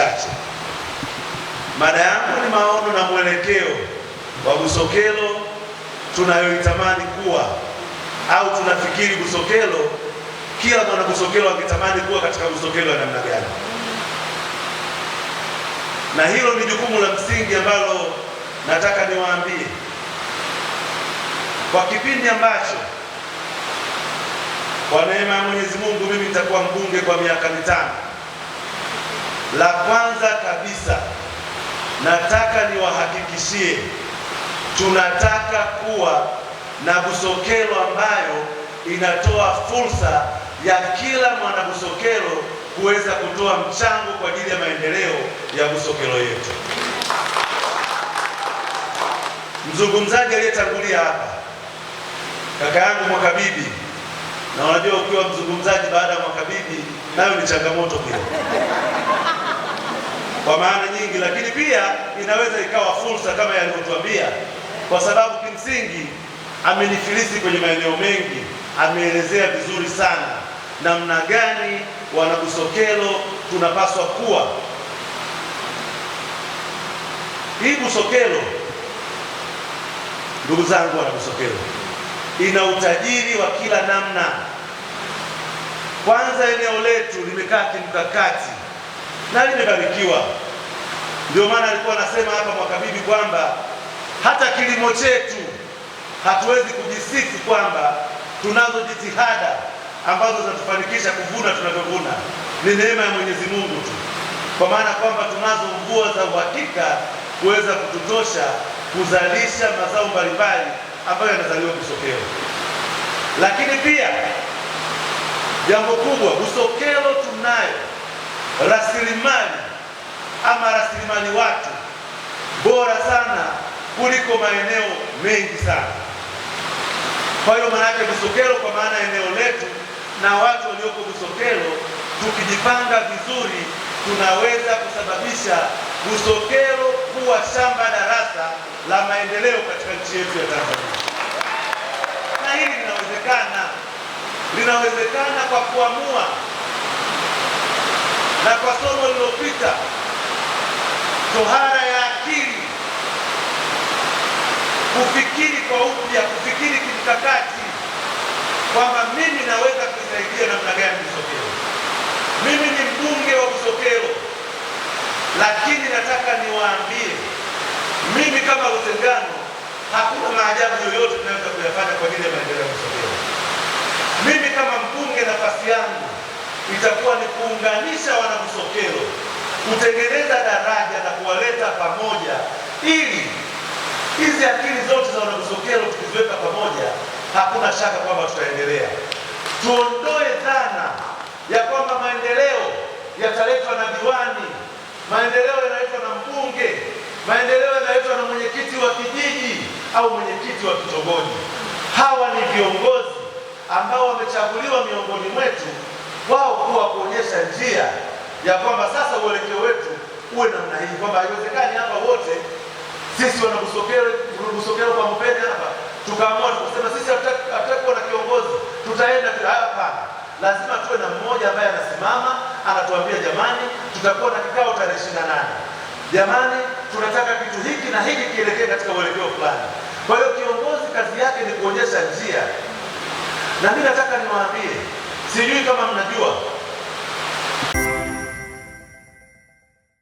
chache. Mada yangu ni maono na mwelekeo wa Busokelo tunayoitamani kuwa, au tunafikiri Busokelo, kila mwana Busokelo akitamani kuwa katika Busokelo ya namna gani. Na hilo ni jukumu la msingi ambalo nataka niwaambie. Kwa kipindi ambacho kwa neema ya Mwenyezi Mungu mimi nitakuwa mbunge kwa miaka mitano, la kwanza kabisa nataka niwahakikishie tunataka kuwa na Busokelo ambayo inatoa fursa ya kila mwana Busokelo kuweza kutoa mchango kwa ajili ya maendeleo ya Busokelo yetu. Mzungumzaji aliyetangulia hapa, kaka yangu Mwakabibi, na unajua ukiwa mzungumzaji baada ya Mwakabibi nayo ni changamoto pia kwa maana nyingi, lakini pia inaweza ikawa fursa kama yalivyotuambia, kwa sababu kimsingi amenifilisi kwenye maeneo mengi, ameelezea vizuri sana namna gani wana Busokelo tunapaswa kuwa. Hii Busokelo, ndugu zangu wana Busokelo, ina utajiri wa kila namna. Kwanza, eneo letu limekaa kimkakati na limebarikiwa. Ndio maana alikuwa anasema hapa Mwakabibi kwamba hata kilimo chetu hatuwezi kujisifu kwamba tunazo jitihada ambazo zinatufanikisha kuvuna tunavyovuna. Ni neema ya Mwenyezi Mungu tu, kwa maana kwamba tunazo mvua za uhakika kuweza kututosha kuzalisha mazao mbalimbali ambayo yanazaliwa Busokelo. Lakini pia jambo kubwa, Busokelo tunayo rasilimali ama rasilimali watu bora sana kuliko maeneo mengi sana. Kwa hiyo maana yake Busokelo, kwa maana eneo letu na watu walioko Busokelo, tukijipanga vizuri tunaweza kusababisha Busokelo kuwa shamba darasa la maendeleo katika nchi yetu ya Tanzania. Na hili linawezekana kwa kuamua. Na kwa somo lililopita, tohara ya akili, kufikiri kwa upya, kufikiri kimkakati, kwamba mimi naweza kusaidia namna gani Busokelo. Mimi ni mbunge wa Busokelo, lakini nataka niwaambie, mimi kama Rutengano hakuna maajabu yoyote tunaweza kuyafanya kwa ajili ya maendeleo ya Busokelo. Mimi kama mbunge, nafasi yangu itakuwa ni kuunganisha wana Busokelo, kutengeneza daraja na kuwaleta pamoja, ili hizi akili zote za wana Busokelo tukiziweka pamoja, hakuna shaka kwamba tutaendelea. Tuondoe dhana ya kwamba maendeleo yataletwa na diwani, maendeleo yanaletwa na mbunge, maendeleo yanaletwa na mwenyekiti wa kijiji au mwenyekiti wa kitongoji. Hawa ni viongozi ambao wamechaguliwa miongoni mwetu, wao kuwa kuonyesha njia ya kwamba sasa uelekeo wetu uwe namna hii, kwamba haiwezekani hapa wote sisi wana Busokelo kwa mpeni hapa tukaamua kusema sisi hatutaki kuwa na kiongozi, tutaenda hapa. Lazima tuwe na mmoja ambaye anasimama anatuambia, jamani, tutakuwa na kikao tarehe 28. Jamani, tunataka kitu hiki na hiki kielekee katika uelekeo fulani. Kwa hiyo kiongozi kazi yake ni kuonyesha njia. Na mimi nataka niwaambie, sijui kama mnajua,